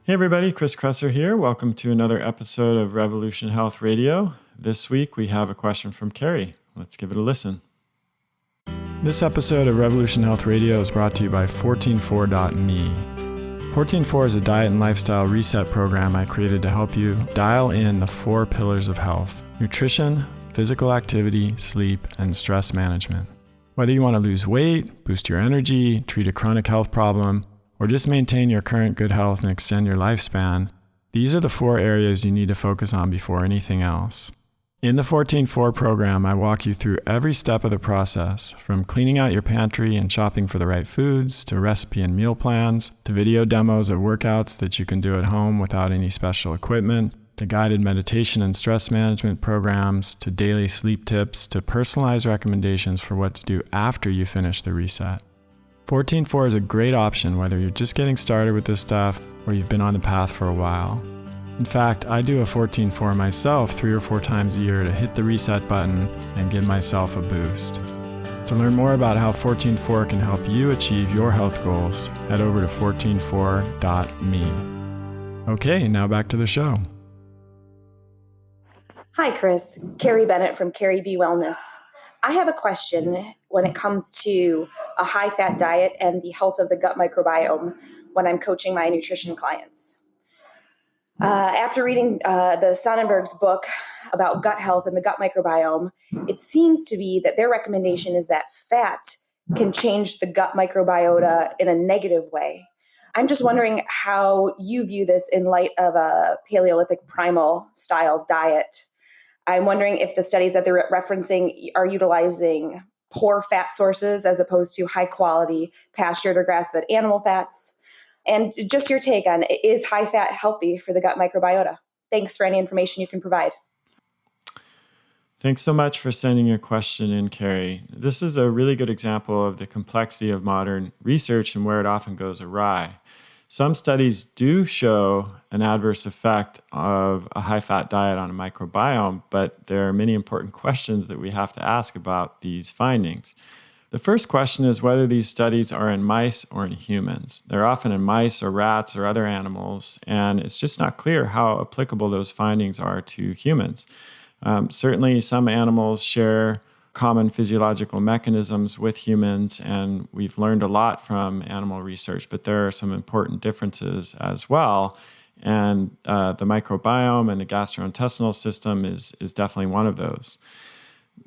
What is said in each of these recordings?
Hey everybody, Chris Kresser here. Welcome to another episode of Revolution Health Radio. This week we have a question from Carrie. Let's give it a listen. This episode of Revolution Health Radio is brought to you by 144.me. 144 is a diet and lifestyle reset program I created to help you dial in the 4 pillars of health: nutrition, physical activity, sleep, and stress management. Whether you want to lose weight, boost your energy, treat a chronic health problem, or just maintain your current good health and extend your lifespan, these are the 4 areas you need to focus on before anything else. In the 144 program, I walk you through every step of the process, from cleaning out your pantry and shopping for the right foods, to recipe and meal plans, to video demos of workouts that you can do at home without any special equipment, to guided meditation and stress management programs, to daily sleep tips, to personalized recommendations for what to do after you finish the reset. 144 is a great option whether you're just getting started with this stuff or you've been on the path for a while. In fact, I do a 144 myself 3 or 4 times a year to hit the reset button and give myself a boost. To learn more about how 144 can help you achieve your health goals, head over to 144.me. Okay, now back to the show. Hi, Chris. Carrie Bennett from Carrie B Wellness. I have a question when it comes to a high-fat diet and the health of the gut microbiome when I'm coaching my nutrition clients. After reading the Sonnenberg's book about gut health and the gut microbiome, it seems to be that their recommendation is that fat can change the gut microbiota in a negative way. I'm just wondering how you view this in light of a Paleolithic primal style diet. I'm wondering if the studies that they're referencing are utilizing poor fat sources as opposed to high quality pastured or grass-fed animal fats. And just your take on, is high fat healthy for the gut microbiota? Thanks for any information you can provide. Thanks so much for sending your question in, Carrie. This is a really good example of the complexity of modern research and where it often goes awry. Some studies do show an adverse effect of a high-fat diet on a microbiome, but there are many important questions that we have to ask about these findings. The first question is whether these studies are in mice or in humans. They're often in mice or rats or other animals, and it's just not clear how applicable those findings are to humans. Certainly, some animals share common physiological mechanisms with humans, and we've learned a lot from animal research, but there are some important differences as well. And the microbiome and the gastrointestinal system is definitely one of those.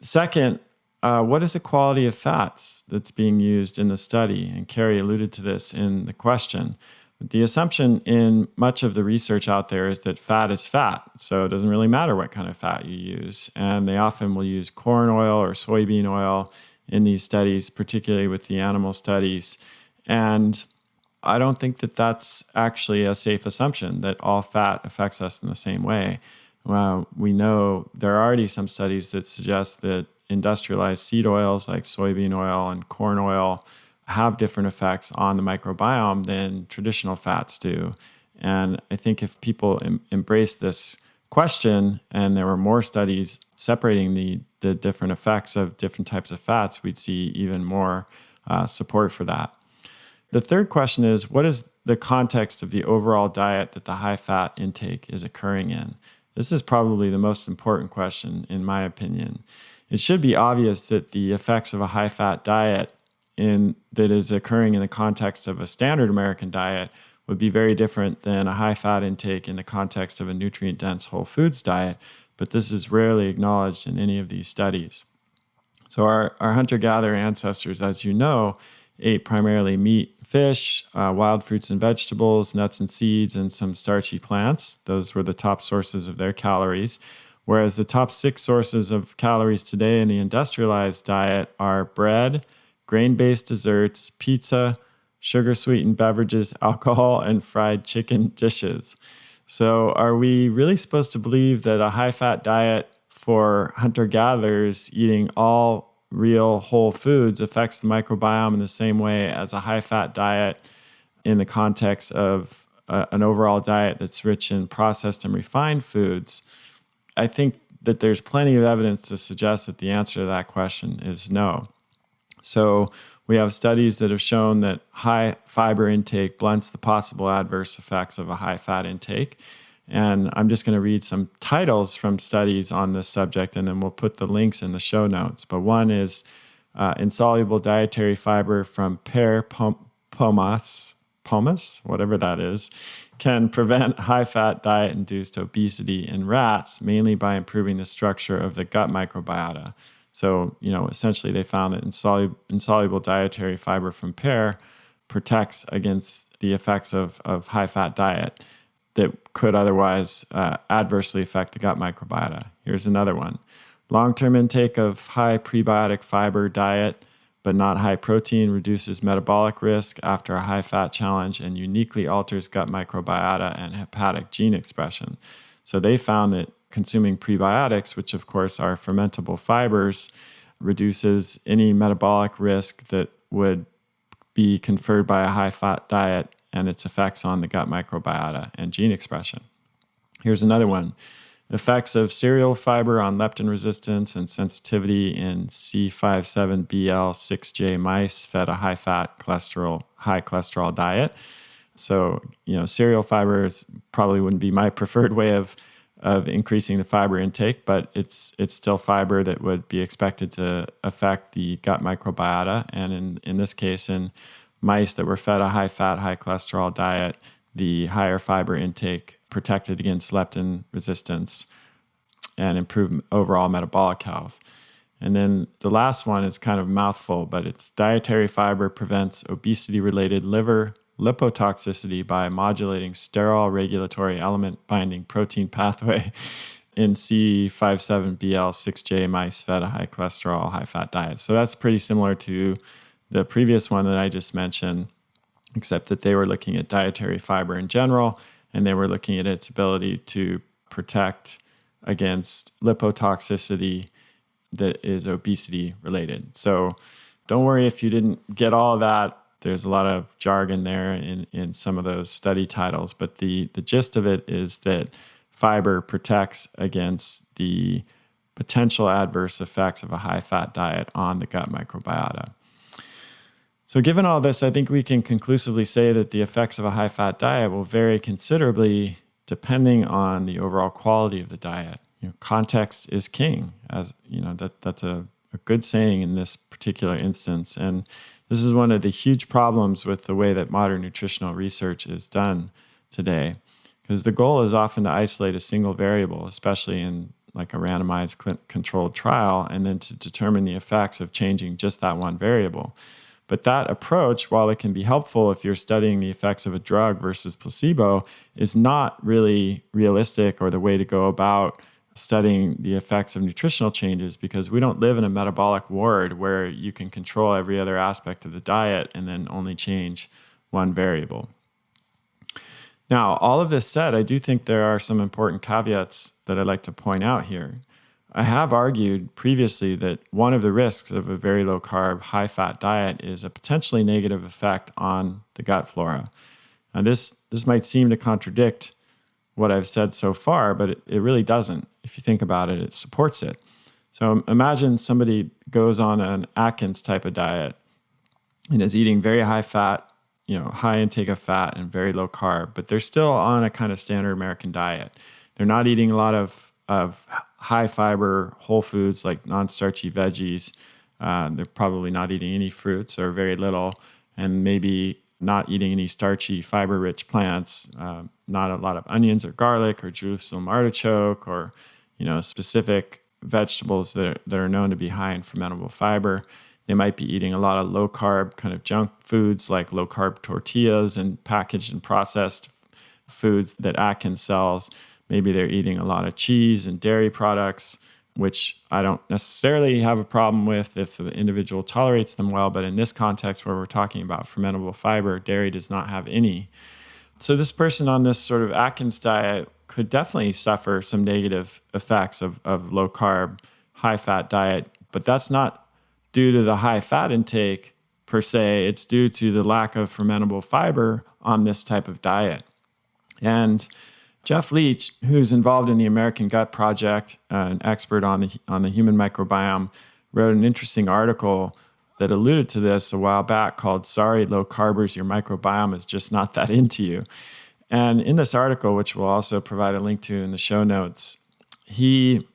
Second, what is the quality of fats that's being used in the study? And Carrie alluded to this in the question. The assumption in much of the research out there is that fat is fat, so it doesn't really matter what kind of fat you use. And they often will use corn oil or soybean oil in these studies, particularly with the animal studies. And I don't think that that's actually a safe assumption, that all fat affects us in the same way. We know there are already some studies that suggest that industrialized seed oils like soybean oil and corn oil have different effects on the microbiome than traditional fats do. And I think if people embrace this question and there were more studies separating the different effects of different types of fats, we'd see even more support for that. The third question is, what is the context of the overall diet that the high-fat intake is occurring in? This is probably the most important question, in my opinion. It should be obvious that the effects of a high-fat diet that is occurring in the context of a standard American diet would be very different than a high-fat intake in the context of a nutrient-dense whole foods diet, but this is rarely acknowledged in any of these studies. So our hunter-gatherer ancestors, as you know, ate primarily meat, fish, wild fruits and vegetables, nuts and seeds, and some starchy plants. Those were the top sources of their calories, whereas the top 6 sources of calories today in the industrialized diet are bread, grain-based desserts, pizza, sugar-sweetened beverages, alcohol, and fried chicken dishes. So are we really supposed to believe that a high-fat diet for hunter-gatherers eating all real whole foods affects the microbiome in the same way as a high-fat diet in the context of an overall diet that's rich in processed and refined foods? I think that there's plenty of evidence to suggest that the answer to that question is no. So We have studies that have shown that high fiber intake blunts the possible adverse effects of a high fat intake. And I'm just going to read some titles from studies on this subject, and then we'll put the links in the show notes. But one is insoluble dietary fiber from pear pomace, whatever that is, can prevent high-fat diet-induced obesity in rats, mainly by improving the structure of the gut microbiota. So, essentially they found that insoluble dietary fiber from pear protects against the effects of high-fat diet that could otherwise adversely affect the gut microbiota. Here's another one. Long-term intake of high prebiotic fiber diet, but not high protein, reduces metabolic risk after a high-fat challenge and uniquely alters gut microbiota and hepatic gene expression. So they found that consuming prebiotics, which of course are fermentable fibers, reduces any metabolic risk that would be conferred by a high-fat diet and its effects on the gut microbiota and gene expression. Here's another one. Effects of cereal fiber on leptin resistance and sensitivity in C57BL6J mice fed a high cholesterol diet. So, cereal fibers probably wouldn't be my preferred way of increasing the fiber intake, but it's still fiber that would be expected to affect the gut microbiota. And in this case, in mice that were fed a high-fat, high-cholesterol diet, the higher fiber intake protected against leptin resistance and improved overall metabolic health. And then the last one is kind of a mouthful, but it's dietary fiber prevents obesity-related liver lipotoxicity by modulating sterol regulatory element binding protein pathway in C57BL6J mice fed a high cholesterol, high fat diet. So that's pretty similar to the previous one that I just mentioned, except that they were looking at dietary fiber in general, and they were looking at its ability to protect against lipotoxicity that is obesity related. So don't worry if you didn't get all of that. There's a lot of jargon there in some of those study titles, but the gist of it is that fiber protects against the potential adverse effects of a high-fat diet on the gut microbiota. So given all this, I think we can conclusively say that the effects of a high-fat diet will vary considerably depending on the overall quality of the diet. Context is king, as that's a good saying in this particular instance. And this is one of the huge problems with the way that modern nutritional research is done today, because the goal is often to isolate a single variable, especially in like a randomized controlled trial, and then to determine the effects of changing just that one variable. But that approach, while it can be helpful if you're studying the effects of a drug versus placebo, is not really realistic or the way to go about studying the effects of nutritional changes, because we don't live in a metabolic ward where you can control every other aspect of the diet and then only change one variable. Now, all of this said, I do think there are some important caveats that I'd like to point out here. I have argued previously that one of the risks of a very low-carb, high-fat diet is a potentially negative effect on the gut flora. Now, this might seem to contradict what I've said so far, but it really doesn't. If you think about it, it supports it. So imagine somebody goes on an Atkins type of diet and is eating very high fat, high intake of fat and very low carb, but they're still on a kind of standard American diet. They're not eating a lot of high fiber whole foods like non-starchy veggies. They're probably not eating any fruits or very little, and maybe not eating any starchy fiber-rich plants, not a lot of onions or garlic or Jerusalem artichoke or specific vegetables that are known to be high in fermentable fiber. They might be eating a lot of low-carb kind of junk foods like low-carb tortillas and packaged and processed foods that Atkins sells. Maybe they're eating a lot of cheese and dairy products, which I don't necessarily have a problem with if the individual tolerates them well. But in this context where we're talking about fermentable fiber, dairy does not have any. So this person on this sort of Atkins diet could definitely suffer some negative effects of low-carb, high-fat diet. But that's not due to the high-fat intake per se. It's due to the lack of fermentable fiber on this type of diet. And Jeff Leach, who's involved in the American Gut Project, an expert on the human microbiome, wrote an interesting article that alluded to this a while back called "Sorry, Low Carbers, Your Microbiome is Just Not That Into You." And in this article, which we'll also provide a link to in the show notes, he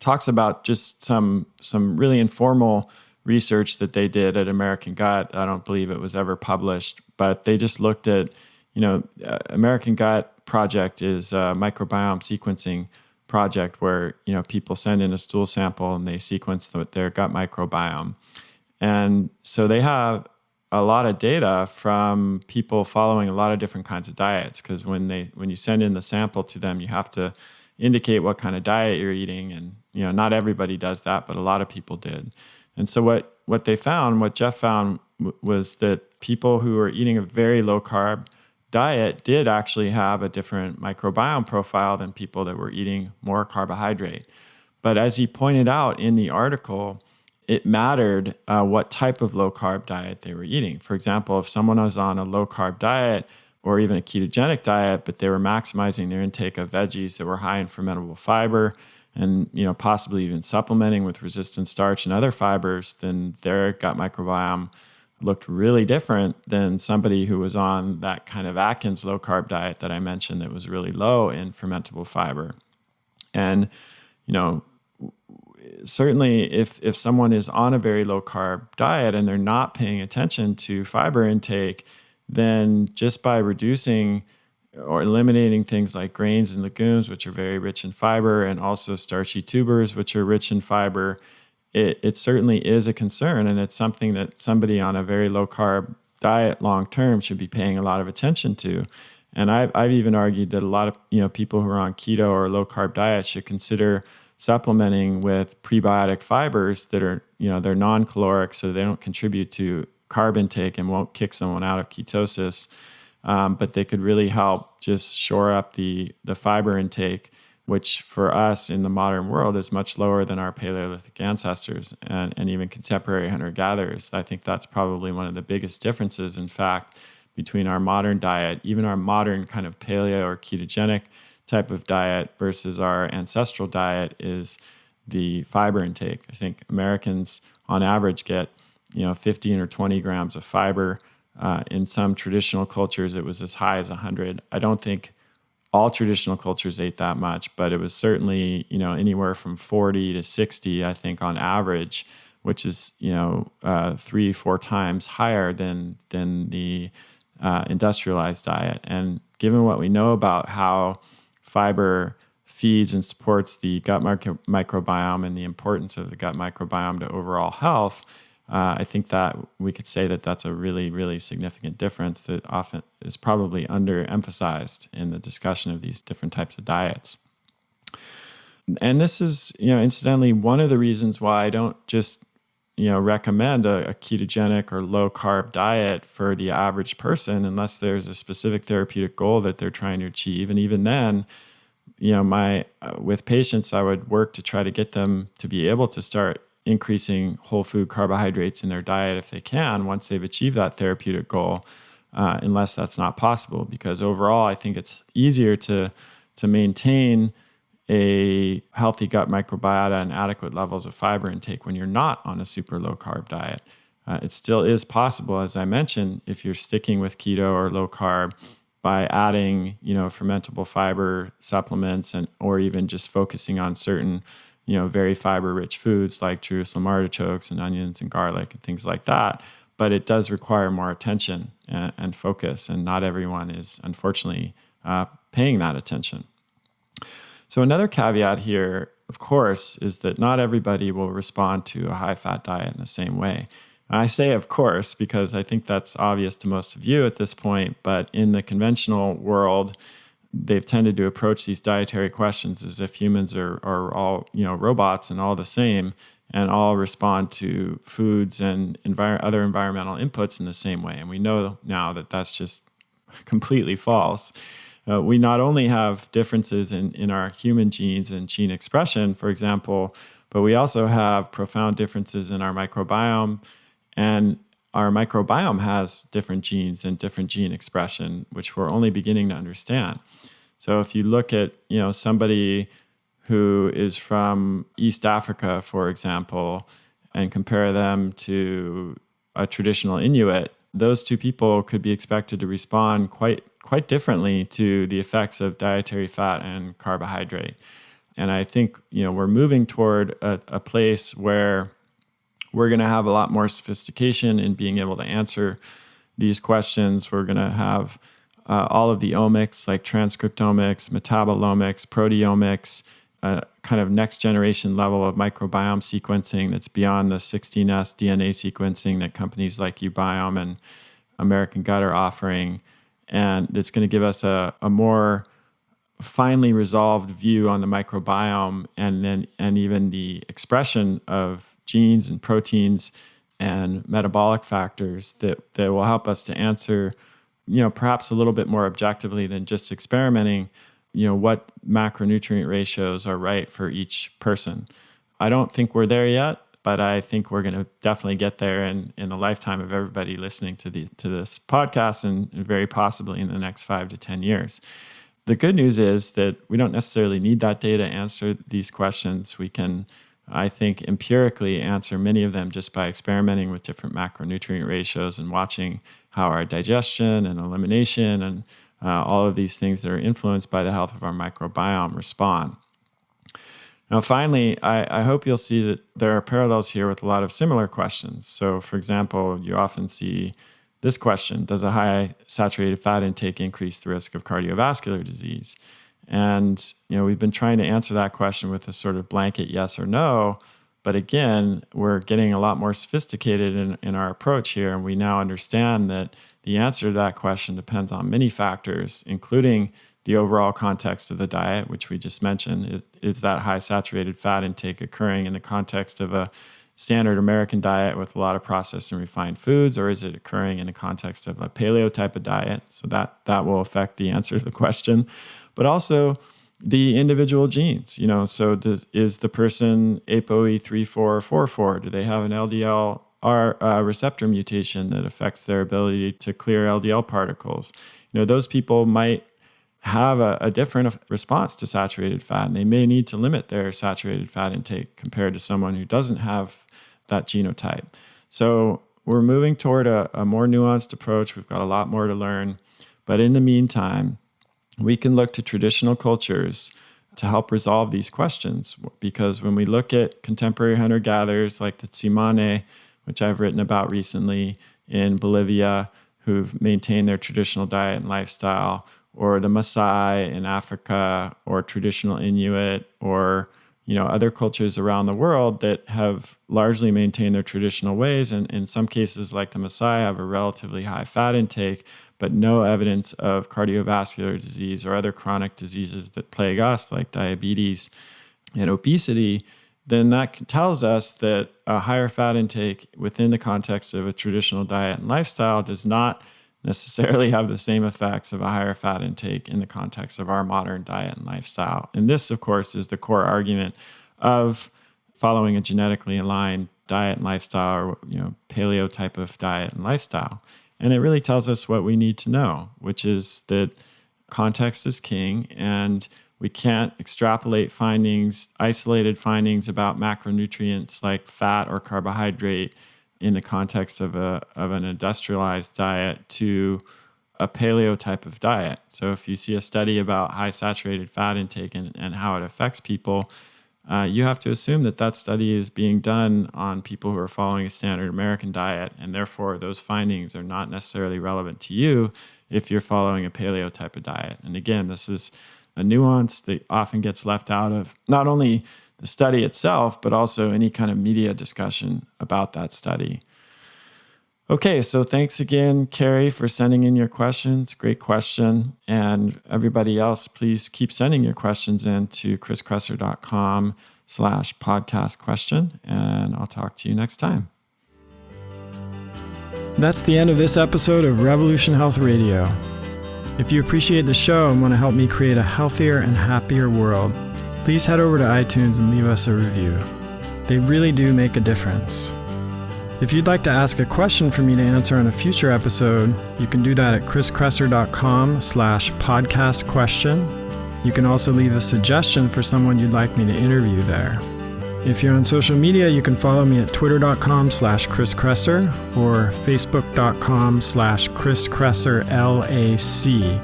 talks about just some really informal research that they did at American Gut. I don't believe it was ever published, but they just looked at, American Gut Project is a microbiome sequencing project where, people send in a stool sample and they sequence their gut microbiome. And so they have a lot of data from people following a lot of different kinds of diets, because when you send in the sample to them, you have to indicate what kind of diet you're eating. And, not everybody does that, but a lot of people did. And so what they found, what Jeff found was that people who were eating a very low carb diet did actually have a different microbiome profile than people that were eating more carbohydrate. But as he pointed out in the article, it mattered what type of low carb diet they were eating. For example, if someone was on a low carb diet or even a ketogenic diet, but they were maximizing their intake of veggies that were high in fermentable fiber and possibly even supplementing with resistant starch and other fibers, then their gut microbiome looked really different than somebody who was on that kind of Atkins low carb diet that I mentioned that was really low in fermentable fiber. And certainly if someone is on a very low carb diet and they're not paying attention to fiber intake, then just by reducing or eliminating things like grains and legumes, which are very rich in fiber, and also starchy tubers, which are rich in fiber, it certainly is a concern. And it's something that somebody on a very low carb diet long-term should be paying a lot of attention to. And I've even argued that a lot of people who are on keto or low carb diets should consider supplementing with prebiotic fibers that are, they're non-caloric, so they don't contribute to carb intake and won't kick someone out of ketosis. But they could really help just shore up the fiber intake, which for us in the modern world is much lower than our Paleolithic ancestors and even contemporary hunter-gatherers. I think that's probably one of the biggest differences, in fact, between our modern diet, even our modern kind of paleo or ketogenic type of diet versus our ancestral diet, is the fiber intake. I think Americans on average get 15 or 20 grams of fiber. In some traditional cultures, it was as high as 100. I don't think all traditional cultures ate that much, but it was certainly anywhere from 40 to 60, I think, on average, which is 3-4 times higher than the industrialized diet. And given what we know about how fiber feeds and supports the gut microbiome and the importance of the gut microbiome to overall health, I think that we could say that that's a really, really significant difference that often is probably underemphasized in the discussion of these different types of diets. And this is, incidentally, one of the reasons why I don't just, recommend a ketogenic or low carb diet for the average person unless there's a specific therapeutic goal that they're trying to achieve. And even then, with patients, I would work to try to get them to be able to start increasing whole food carbohydrates in their diet if they can, once they've achieved that therapeutic goal, unless that's not possible. Because overall, I think it's easier to maintain a healthy gut microbiota and adequate levels of fiber intake when you're not on a super low carb diet. It still is possible, as I mentioned, if you're sticking with keto or low carb, by adding, fermentable fiber supplements or even just focusing on certain very fiber-rich foods like Jerusalem artichokes and onions and garlic and things like that. But it does require more attention and focus, and not everyone is, unfortunately, paying that attention. So another caveat here, of course, is that not everybody will respond to a high-fat diet in the same way. I say of course because I think that's obvious to most of you at this point, but in the conventional world, they've tended to approach these dietary questions as if humans are all robots and all the same and all respond to foods and other environmental inputs in the same way. And we know now that that's just completely false. We not only have differences in our human genes and gene expression, for example, but we also have profound differences in our microbiome. And our microbiome has different genes and different gene expression, which we're only beginning to understand. So if you look at, somebody who is from East Africa, for example, and compare them to a traditional Inuit, those two people could be expected to respond quite differently to the effects of dietary fat and carbohydrate. And I think, we're moving toward a place where we're going to have a lot more sophistication in being able to answer these questions. We're going to have all of the omics like transcriptomics, metabolomics, proteomics, kind of next generation level of microbiome sequencing that's beyond the 16S DNA sequencing that companies like Ubiome and American Gut are offering. And it's going to give us a more finely resolved view on the microbiome and even the expression of genes and proteins and metabolic factors that will help us to answer, perhaps a little bit more objectively than just experimenting, what macronutrient ratios are right for each person. I don't think we're there yet, but I think we're going to definitely get there in the lifetime of everybody listening to this podcast, and very possibly in the next 5 to 10 years. The good news is that we don't necessarily need that data to answer these questions. We can, I think, empirically answer many of them just by experimenting with different macronutrient ratios and watching how our digestion and elimination and all of these things that are influenced by the health of our microbiome respond. Now, finally, I hope you'll see that there are parallels here with a lot of similar questions. So, for example, you often see this question: does a high saturated fat intake increase the risk of cardiovascular disease? And, we've been trying to answer that question with a sort of blanket yes or no. But again, we're getting a lot more sophisticated in our approach here. And we now understand that the answer to that question depends on many factors, including the overall context of the diet, which we just mentioned. Is that high saturated fat intake occurring in the context of a standard American diet with a lot of processed and refined foods, or is it occurring in the context of a paleo type of diet? So that will affect the answer to the question. But also the individual genes, so is the person ApoE34 or 44? Do they have an LDL receptor mutation that affects their ability to clear LDL particles? Those people might have a different response to saturated fat, and they may need to limit their saturated fat intake compared to someone who doesn't have that genotype. So we're moving toward a more nuanced approach. We've got a lot more to learn. But in the meantime, we can look to traditional cultures to help resolve these questions. Because when we look at contemporary hunter-gatherers like the Tsimane, which I've written about recently in Bolivia, who've maintained their traditional diet and lifestyle, or the Maasai in Africa, or traditional Inuit, or other cultures around the world that have largely maintained their traditional ways, and in some cases, like the Maasai, have a relatively high fat intake, but no evidence of cardiovascular disease or other chronic diseases that plague us, like diabetes and obesity, then that tells us that a higher fat intake within the context of a traditional diet and lifestyle does not necessarily have the same effects of a higher fat intake in the context of our modern diet and lifestyle. And this, of course, is the core argument of following a genetically aligned diet and lifestyle, or paleo type of diet and lifestyle. And it really tells us what we need to know, which is that context is king, and we can't extrapolate isolated findings about macronutrients like fat or carbohydrate in the context of an industrialized diet to a paleo type of diet. So if you see a study about high saturated fat intake and how it affects people, you have to assume that study is being done on people who are following a standard American diet, and therefore those findings are not necessarily relevant to you if you're following a paleo type of diet. And again, this is a nuance that often gets left out of not only the study itself, but also any kind of media discussion about that study. Okay, so thanks again, Carrie, for sending in your questions. Great question. And everybody else, please keep sending your questions in to chriskresser.com/podcast question, and I'll talk to you next time. That's the end of this episode of Revolution Health Radio. If you appreciate the show and want to help me create a healthier and happier world, please head over to iTunes and leave us a review. They really do make a difference. If you'd like to ask a question for me to answer on a future episode, you can do that at chriskresser.com/podcast question. You can also leave a suggestion for someone you'd like me to interview there. If you're on social media, you can follow me at twitter.com/Chris Kresser or facebook.com/Chris Kresser L.A.C.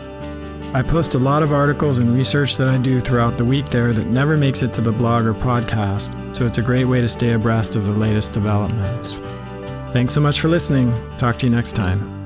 I post a lot of articles and research that I do throughout the week there that never makes it to the blog or podcast, so it's a great way to stay abreast of the latest developments. Thanks so much for listening. Talk to you next time.